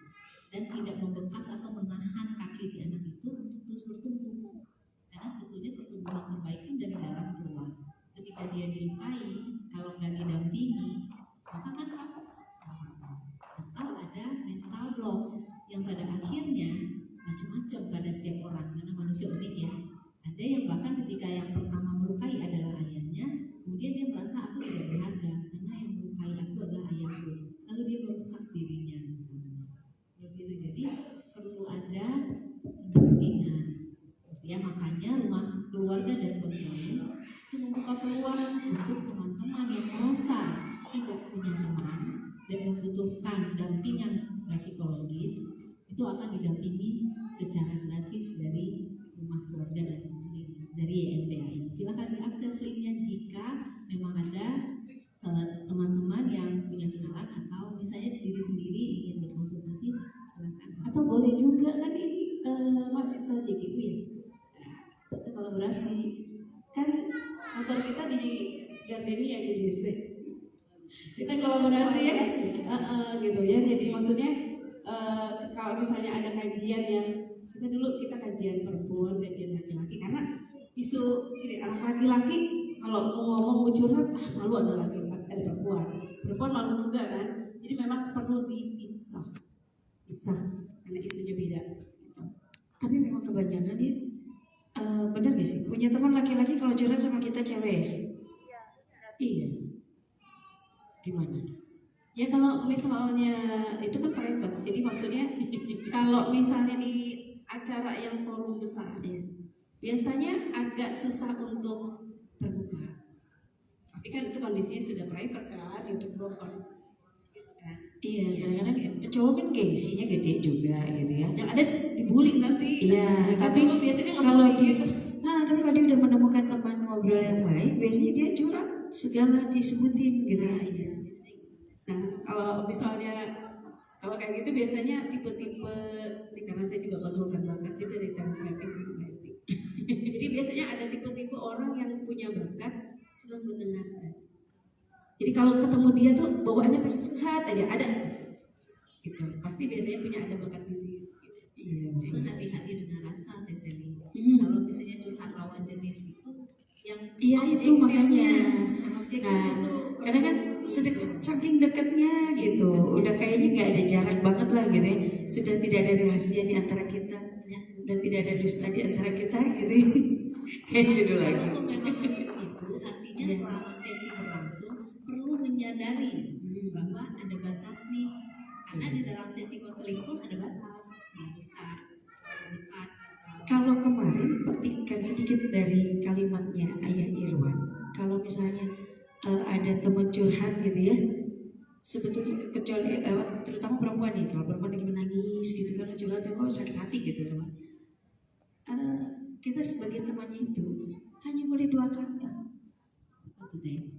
dan tidak membekas atau menahan kaki si anak itu untuk terus bertumbuh. Karena sebetulnya pertumbuhan terbaik kan dari dalam keluar. Ketika dia dilukai, kalau nggak didampingi, maka kan kamu atau ada mental block yang pada akhirnya macam-macam pada setiap orang karena manusia unik ya. Ada yang bahkan ketika yang pertama melukai adalah ayahnya, kemudian dia merasa aku tidak berharga karena yang melukai aku adalah ayahku, lalu dia merusak dirinya misalnya. Begitu, jadi perlu ada pendampingan. Ya makanya rumah keluarga dan konseling itu membuka peluang untuk teman-teman yang merasa tidak punya teman dan membutuhkan dampingan psikologis, itu akan didampingi secara gratis dari rumah keluarga dan konseling dari YMPAI. Silakan diakses linknya jika memang ada teman-teman yang punya kenalan atau misalnya diri sendiri ingin berkonsultasi, silakan. Atau boleh juga kan ini mahasiswa JGU ya, kita kolaborasi kan kantor kita di Gardenia GDC. Kita kolaborasi ya, gitu ya. Jadi maksudnya kalau misalnya ada kajian yang kita kajian perempuan, kajian laki-laki, karena isu ini anak laki-laki kalau mau ngomong mau curhat malu ada laki-laki ada perempuan malu juga kan. Jadi memang perlu dipisah karena isunya beda. Tapi memang kebanyakan dia benar gak sih? Punya teman laki-laki kalau curhat sama kita cewek ya? Iya. Gimana? Ya kalau misalnya itu kan private, jadi maksudnya kalau misalnya di acara yang forum besar, ya, biasanya agak susah untuk terbuka. Tapi kan itu kondisinya sudah private kan, YouTube broker. Iya, kadang-kadang cowok kan gengsinya gede juga gitu ya. Yang ada dibully nanti. Iya, tapi biasanya nggak kalau boleh gitu. tapi kalau dia udah menemukan teman ngobrol yang baik, biasanya dia curhat segala disebutin gitu ya. Nah, kalau misalnya kalau kayak gitu biasanya tipe-tipe, karena saya juga konsultan bakat juga di terms mapping sama PST. Jadi biasanya ada tipe-tipe orang yang punya bakat senang mendengarkan. Jadi kalau ketemu dia tuh bawaannya pengen curhat aja ada. Gitu. Pasti biasanya punya ada bakat diri. Iya, Cuma hati-hati dengan rasa Teh Seli. Kalau misalnya curhat lawan jenis itu yang iya itu makanya. objektifnya Nah, itu karena kan saking dekatnya gitu, udah kayaknya nggak ada jarak banget lah gitu ya. Sudah tidak ada rahasia di antara kita dan tidak ada dusta di antara kita gitu ya. Kayak judul lagi. Kalau memang harus begitu, artinya selama sesi berlangsung perlu menyadari bahwa ada batas nih. Karena di dalam sesi konseling pun ada batas, nggak bisa dekat. Kalau kemarin petikan sedikit dari kalimatnya Ayah Irwan, kalau misalnya ada teman curhat gitu ya, sebetulnya kecuali terutama perempuan nih, kalau perempuan lagi menangis gitu kan curhat, kok sakit hati gitu teman. Kita sebagai temannya itu hanya boleh 2 kata. Itu deh.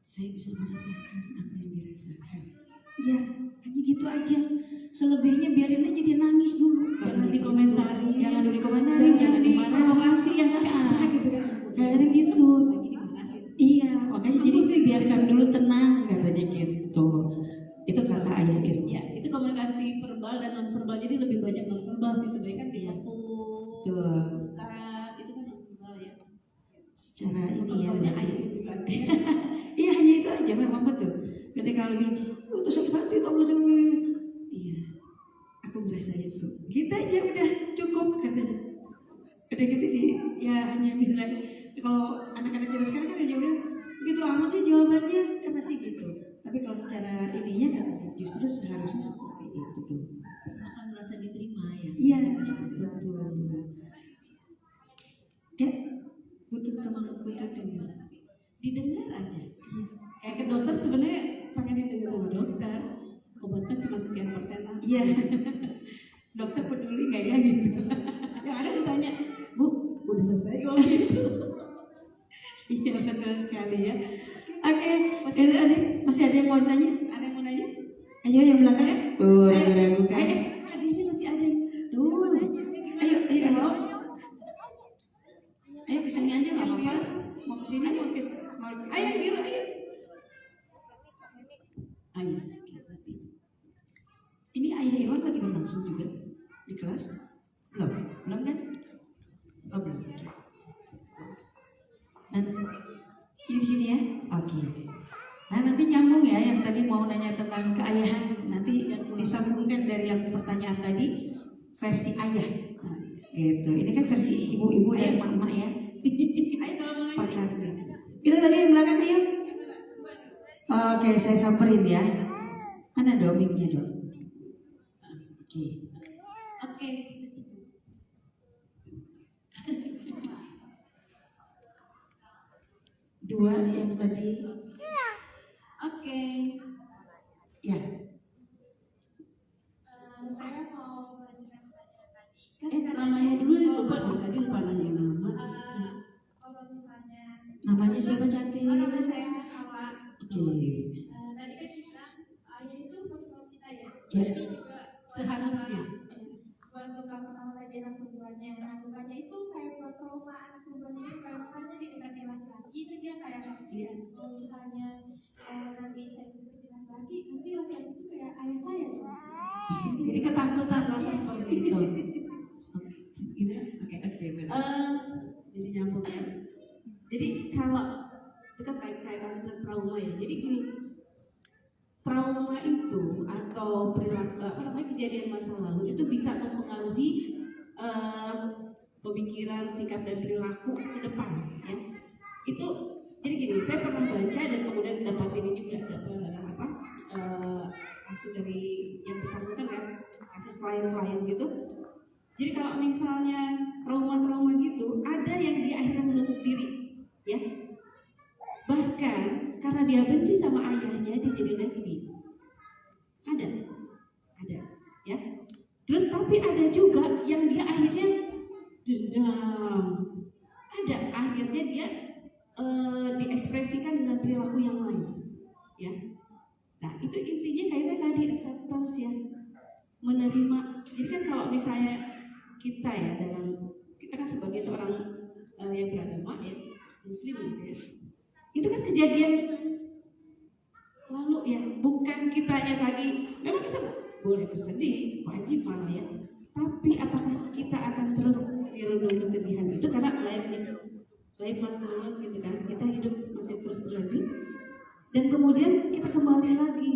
Saya bisa merasakan apa yang dirasakan. Ya, hanya gitu aja. Selebihnya biarin aja dia nangis dulu. Jangan dikomentarin. Jangan dulu dikomentarin, jangan dimarahin. Provokasi yang salah gitu kan. Kadang gitu. Iya, makanya jadi biarkan dulu tenang katanya gitu. Itu kata Ayah Irwan. Ya, itu komunikasi verbal dan non verbal. Jadi lebih banyak non verbal sih sebenarnya kan ditepuk, Betul. pusat, itu kan non verbal ya. Secara ini ya. Contohnya ayah bukan. Iya, hanya itu aja memang betul. Ketika lebih itu sakit hati tau iya, aku merasa itu. Kita aja udah cukup katanya. udah gitu ya hanya bisa kalau anak-anak zaman sekarang kan dia bilang gitu amat sih jawabannya kan masih gitu. Tapi kalau secara ininya katanya justru seharusnya seperti itu dulu. Akan merasa diterima ya. Iya betul. Ya butuh teman butuh dengar. Didengar aja. Kayak ke dokter sebenarnya pengen didengar sama dokter. Obat kan cuma sekian persen lah. Iya. Dokter peduli nggak ya gitu? Yang ada ditanya, Bu, udah selesai kok gitu. Iya betul sekali ya. Oke, Masih itu ada? tadi masih ada yang mau ditanya? Ada yang mau nanya? Ayo yang belakang. Tuh, ragu-ragu kan? Hadiahnya masih ada. Tuh. Ayo. Ayo kesini aja nggak apa-apa. Mau kesini mau Ayo, biru, ayo. Ayo. Ini ayah Irwan lagi berlangsung juga di kelas? Belum kan? Oh belum. Nah, ini di sini ya. Oke. Nah nanti nyambung ya yang tadi mau nanya tentang keayahan nanti disambungkan dari yang pertanyaan tadi versi ayah. Nah, gitu. Ini kan versi ibu-ibu dan emak-emak ya. Ayo kalau mau nanya. Pakarnya. Kita tadi yang belakang yuk. Oke, saya samperin ya. Mana domingnya dong? Oke. Oke. Dua yang tadi. Oke. Ya. Saya mau melanjutkan pertanyaan tadi. Namanya dulu nih lupa nih, tadi lupa nanya nama. Kalau misalnya Namanya siapa cantik? nama saya Hawa. Oke. Tadi kan kita ayah itu personal kita ya. Ya. Tapi juga Seharusnya. buat bekal pertama lagi anak perempuannya. Nah, bukannya itu kayak buat trauma anak perempuannya itu kayak misalnya didekati laki-laki itu dia kayak kasihan. Kalau misalnya nanti saya didekati laki-laki, nanti laki-laki itu kayak ayah saya dong. Jadi ketakutan rasa seperti itu. Gimana? Oke. Jadi nyambung ya. Jadi kalau itu kan kaitan dengan trauma ya. Jadi gini, trauma itu atau perilaku kejadian masa lalu itu bisa mempengaruhi pemikiran, sikap dan perilaku ke depan ya. Itu jadi gini, saya pernah baca dan kemudian dapat ini juga dapat maksud dari yang bersangkutan ya, kasus klien-klien gitu. Jadi kalau misalnya trauma-trauma gitu, ada yang dia akhirnya menutup diri ya. Bahkan karena dia benci sama ayahnya, dia jadi lesbi. Ada ya. Terus tapi ada juga yang dia akhirnya dendam. Ada akhirnya dia diekspresikan dengan perilaku yang lain ya. Nah itu intinya kaitan tadi acceptance ya, menerima. Jadi kan kalau misalnya kita ya kita kan sebagai seorang yang beragama ya, muslim gitu ya, itu kan kejadian lalu ya, bukan kitanya tadi. Memang kita boleh bersedih, wajib malah ya, tapi apakah kita akan terus dirundung kesedihan itu karena life masih long gitu kan, kita hidup masih terus berlanjut dan kemudian kita kembali lagi.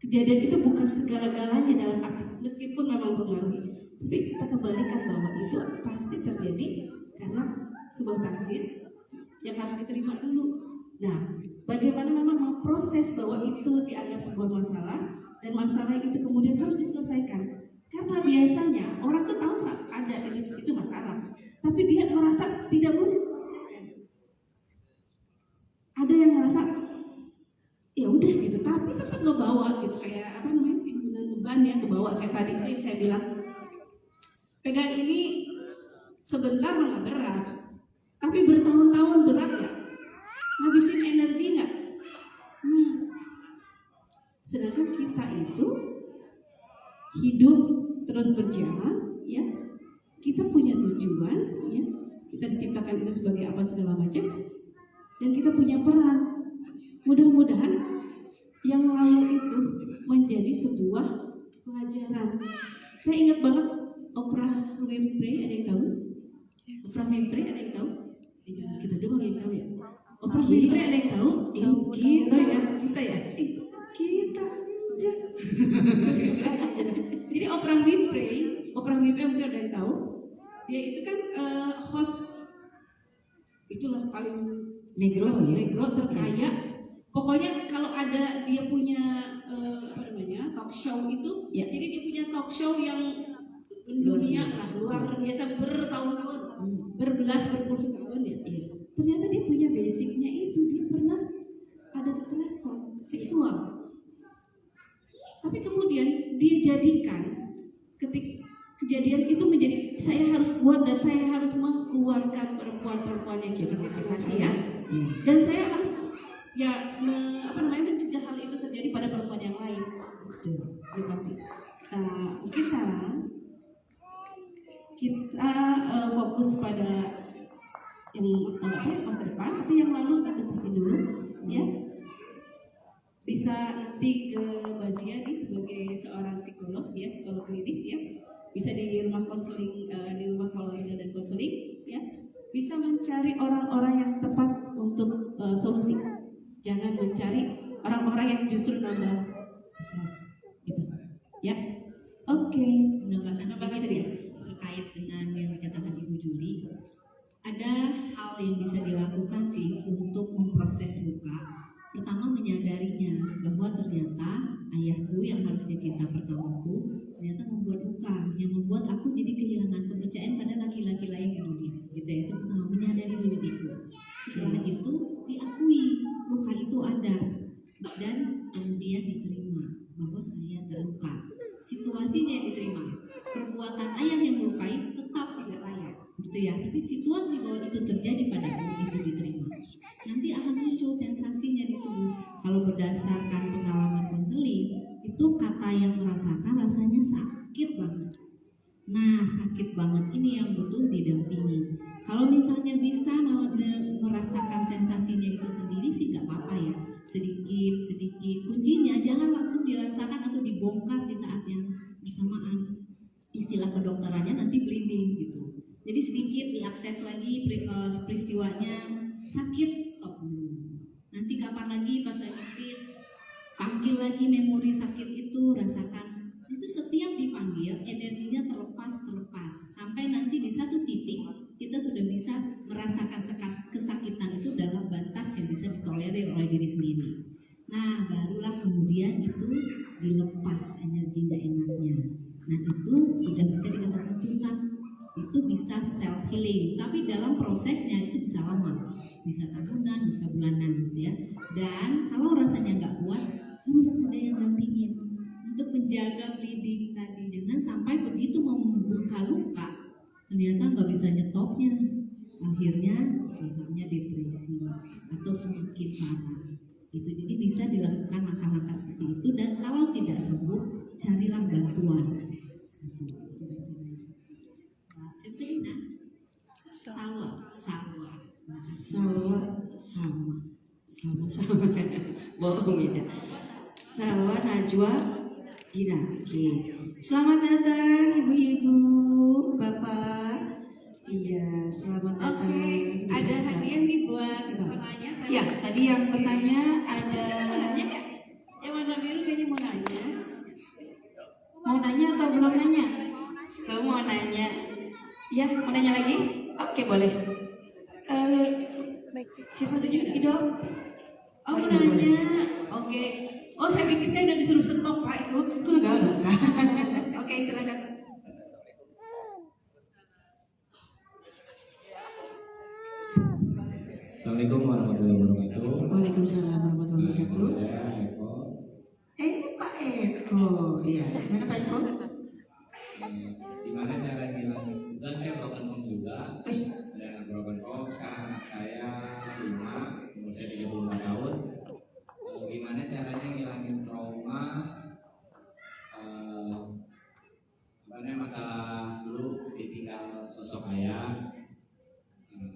Kejadian itu bukan segala-galanya dalam arti meskipun memang mempengaruhi, tapi kita kembalikan bahwa itu pasti terjadi karena sebuah takdir yang harus diterima dulu. Nah, bagaimana memang memproses bahwa itu dianggap sebuah masalah dan masalah itu kemudian harus diselesaikan. Karena biasanya orang tuh tahu ada itu masalah, tapi dia merasa tidak boleh diselesaikan. Ada yang merasa ya udah gitu, tapi tetap ngebawa gitu kayak apa namanya timbunan beban yang kebawa kayak tadi itu yang saya bilang. Pegang ini sebentar nggak berat, tapi bertahun-tahun berat nggak? Ngabisin energi nggak? Nah, sedangkan kita itu hidup terus berjalan, ya. Kita punya tujuan, ya. Kita diciptakan itu sebagai apa segala macam, dan kita punya peran. Mudah-mudahan yang lalu itu menjadi sebuah pelajaran. Saya ingat banget Oprah Winfrey, ada yang tahu? Oprah Winfrey ada yang tahu? Kita doang yang tahu ya. Oprah Winfrey ada yang tahu? Kita ya, kita ya. Kita ya. Jadi Oprah Winfrey mungkin ada yang tahu. dia itu kan host itulah paling Negro ya. negro terkaya. Pokoknya kalau ada dia punya apa namanya talk show itu, Ya. jadi dia punya talk show yang mendunia lah, luar biasa bertahun-tahun, berpuluh tahun ya. Iya. Ternyata dia punya basicnya itu, dia pernah ada kekerasan seksual. Tapi kemudian dia jadikan ketika kejadian itu menjadi saya harus kuat dan saya harus mengeluarkan perempuan-perempuan yang Jadi seperti motivasi saya. Iya. Dan saya harus ya mencegah hal itu terjadi pada perempuan yang lain. Betul. Motivasi. Mungkin saran kita fokus pada yang masa depan, tapi yang lalu ditutasin dulu, ya. Bisa nanti ke Bazia nih sebagai seorang psikolog, ya, psikolog klinis, ya. Bisa di rumah konseling, di rumah keluarga dan konseling, ya. Bisa mencari orang-orang yang tepat untuk solusi. Jangan mencari orang-orang yang justru nambah masalah, gitu, ya. Oke. Menambahkan sedikit terkait dengan yang dikatakan Ibu Juli, ada hal yang bisa dilakukan sih untuk memproses luka. Pertama, menyadarinya bahwa ternyata ayahku yang harusnya cinta pertamaku ternyata membuat luka yang membuat aku jadi kehilangan kepercayaan pada laki-laki lain di dunia. Gitu ya, itu pertama, menyadari dulu itu. Setelah itu diakui luka itu ada dan kemudian diterima bahwa saya terluka. Situasinya yang diterima, perbuatan ayah yang melukai tetap tidak layak, gitu ya. Tapi situasi bahwa itu terjadi padaku itu diterima. Nanti akan muncul sensasinya di tubuh. Kalau berdasarkan pengalaman konseling, itu kata yang merasakan rasanya sakit banget. Nah, sakit banget ini yang butuh didampingi. Kalau misalnya bisa merasakan sensasinya itu sendiri sih nggak apa-apa ya. Sedikit. Kuncinya jangan langsung dirasakan atau dibongkar di saat yang bersamaan. Istilah kedokterannya nanti bleeding gitu. Jadi sedikit diakses lagi peristiwanya, sakit stop dulu. Nanti kapan lagi pas lagi fit, panggil lagi memori sakit itu, rasakan. Itu setiap dipanggil energinya terlepas sampai nanti di satu titik kita sudah bisa merasakan kesakitan itu dalam batas yang bisa ditolerir oleh diri sendiri. Nah, barulah kemudian itu dilepas energi gak enaknya. Nah, itu sudah bisa dikatakan tuntas. Itu bisa self healing, tapi dalam prosesnya itu bisa lama, bisa tahunan, bisa bulanan gitu ya. Dan kalau rasanya nggak kuat, harus ada yang dampingin untuk menjaga bleeding tadi. Jangan sampai begitu membuka luka ternyata nggak bisa nyetopnya, akhirnya misalnya depresi atau semakin parah. Itu jadi bisa dilakukan langkah-langkah seperti itu, dan kalau tidak sembuh carilah bantuan. Sama bohong ya. Salwa Najwa Gira. Oke. Selamat datang ibu-ibu, bapak. Iya, selamat datang. Oke, ada hadiah nih buat penanya. Ya, tadi yang bertanya ada. Mau nanya nggak? Yang warna biru kayaknya mau nanya. Mau nanya atau belum nanya? Tuh mau nanya. Ya, mau nanya lagi? Oke, boleh. Siapa tuh Ido? Oh, mau iya, boleh. nanya. Oke. Oh, saya pikir saya udah disuruh stop Pak itu. Enggak. Oke, silakan. Assalamualaikum warahmatullahi wabarakatuh. Waalaikumsalam warahmatullahi wabarakatuh. Saya Eko. Pak Eko. Iya, mana Pak Eko? Gimana cara hilang? Dan saya broken home juga. Dan broken home sekarang anak saya 5, umur saya 34 tahun. Gimana caranya ngilangin trauma? Masalah dulu ditinggal sosok ayah.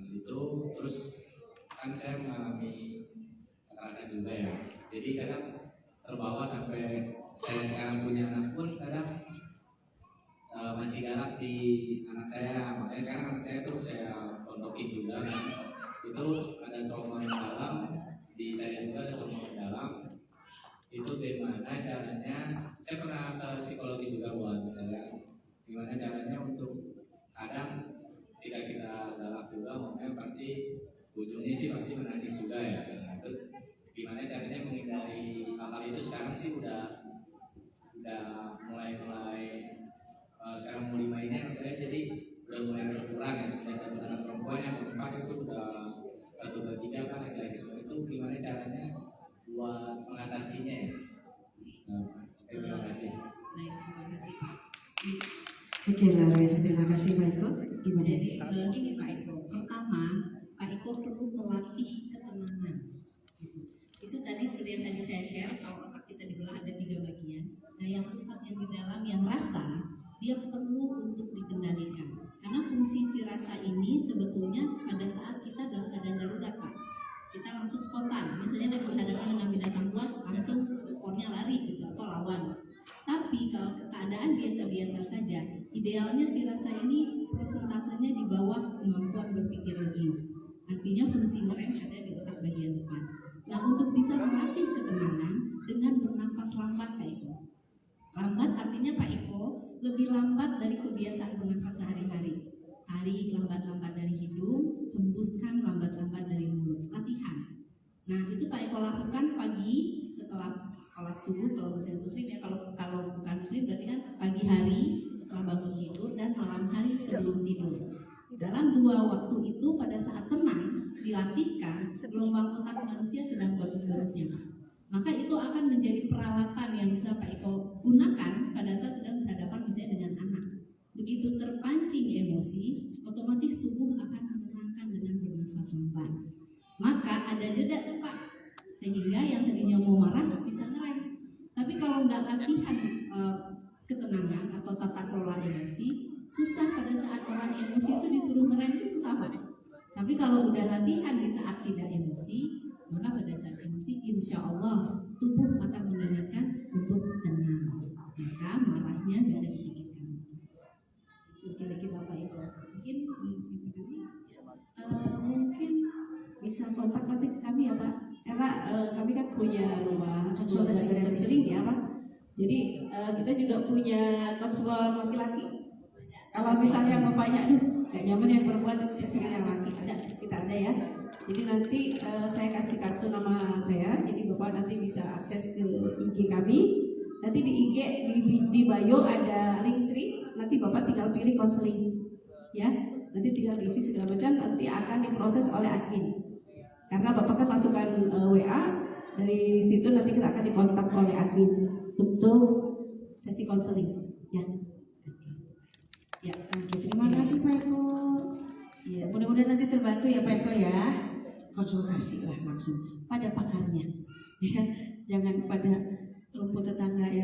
Itu terus kan saya mengalami kekerasan juga ya. Jadi kadang terbawa sampai saya sekarang punya anak pun kadang masih galak di anak saya. Makanya sekarang anak saya tuh saya pondokin juga kan. Itu ada trauma mendalam, di saya juga ada trauma mendalam. Itu gimana caranya? Saya pernah ke psikologis juga buat saya. Gimana caranya untuk kadang ketika kita galak juga ngomongnya pasti ujungnya sih pasti menangis juga ya. Nah, itu gimana caranya menghindari hal-hal itu sekarang sih udah mulai sekarang mau 5 ini anak saya jadi udah mulai berkurang ya, semenjak dapat anak perempuan yang keempat itu udah 1/3 kan laki-laki semua. Itu gimana caranya buat mengatasinya ya? Nah, terima kasih. Baik, terima kasih Pak. Oke, luar biasa. Terima kasih Pak Eko. Gimana? Jadi gini Pak Eko, pertama Pak Eko perlu melatih ketenangan. Itu tadi seperti yang tadi saya share, kalau otak kita dibelah ada 3 bagian. Nah yang pusat yang di dalam yang rasa, dia perlu untuk dikendalikan. Karena fungsi si rasa ini sebetulnya pada saat kita dalam keadaan darurat Pak, kita langsung spontan. Misalnya lagi berhadapan dengan binatang buas, langsung responnya lari gitu atau lawan. Tapi kalau keadaan biasa-biasa saja, idealnya si rasa ini persentasenya di bawah kemampuan berpikir logis. Artinya fungsi rem ada di otak bagian depan. Nah untuk bisa melatih ketenangan dengan bernafas lambat Pak Eko. Lambat artinya Pak Eko lebih lambat dari kebiasaan bernafas sehari-hari. Tarik lambat-lambat dari hidung, hembuskan lambat-lambat dari mulut. Latihan. Nah itu Pak Eko lakukan pagi setelah sholat subuh kalau muslim ya, kalau bukan muslim berarti kan pagi hari setelah bangun tidur dan malam hari sebelum tidur. Dalam 2 waktu itu pada saat tenang dilatihkan, gelombang otak manusia sedang bagus-bagusnya. Maka itu akan menjadi peralatan yang bisa Pak Eko gunakan pada saat sedang berhadapan misalnya dengan anak. Begitu terpancing emosi, otomatis tubuh akan menenangkan dengan bernafas lambat. Maka ada jeda tuh Pak, sehingga yang tadinya mau marah bisa ngerem. Tapi kalau nggak latihan ketenangan atau tata kelola emosi, susah pada saat orang emosi itu disuruh ngerem itu susah Pak. Tapi kalau udah latihan di saat tidak emosi, maka pada saat emosi insya Allah tubuh akan mengingatkan untuk tenang. Maka marahnya bisa dipikirkan. Kira-kira Pak Eko, mungkin mungkin bisa kontak nanti ke kami ya Pak, karena kami kan punya rumah konsultasi gratis ya Pak. Jadi kita juga punya konselor laki-laki. Kalau misalnya bapaknya nggak nyaman yang perempuan, saya pilih yang laki, kita ada ya. Jadi nanti saya kasih kartu nama saya, jadi bapak nanti bisa akses ke IG kami. Nanti di IG di bio ada link tree, nanti bapak tinggal pilih konseling, ya. Nanti tinggal diisi segala macam, nanti akan diproses oleh admin. Karena bapak kan masukkan WA, dari situ nanti kita akan dikontak oleh admin untuk sesi konseling, ya. Ya, Terima kasih Pak Eko. Ya, mudah-mudahan nanti terbantu ya Pak Eko ya. Konsultasi lah langsung pada pakarnya. Ya, jangan pada rumput tetangga ya.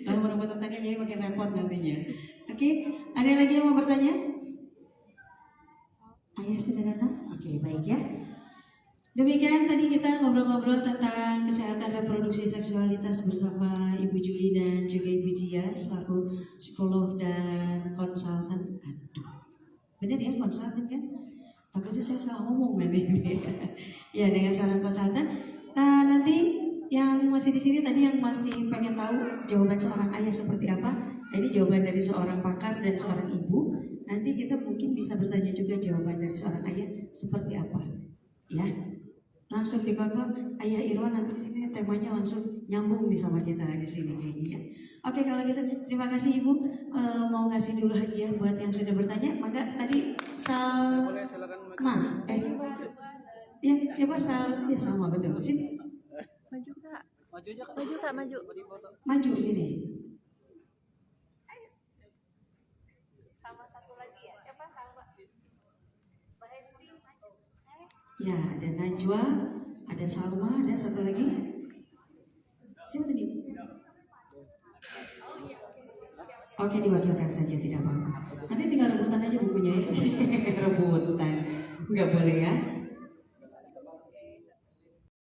Kalau rumput tetangga jadi makin repot nantinya. Oke, ada lagi yang mau bertanya? Ayah sudah datang? Oke, baik ya. Demikian tadi kita ngobrol-ngobrol tentang kesehatan reproduksi seksualitas bersama Ibu Juli dan juga Ibu Jia selaku psikolog dan konsultan. Aduh, benar ya konsultan kan? Takutnya saya salah ngomong nanti. Ya dengan seorang konsultan. Nah nanti yang masih di sini tadi yang masih pengen tahu jawaban seorang ayah seperti apa, ini jawaban dari seorang pakar dan seorang ibu. Nanti kita mungkin bisa bertanya juga jawaban dari seorang ayah seperti apa, ya. Langsung dikonfirm Ayah Irwan nanti di sini temanya langsung nyambung nih sama kita di sini kayaknya ya. Oke kalau gitu terima kasih Ibu. Mau ngasih dulu hadiah buat yang sudah bertanya. Maka tadi Salma ya siapa Sal ya Salma betul sini. Maju sini. Sama satu lagi ya, siapa Salma? Mbak Hesti. Ya, ada Najwa, ada Salma, ada satu lagi. Siapa tadi? Oke, diwakilkan saja tidak apa-apa. Nanti tinggal rebutan aja bukunya ya. Rebutan, nggak boleh ya.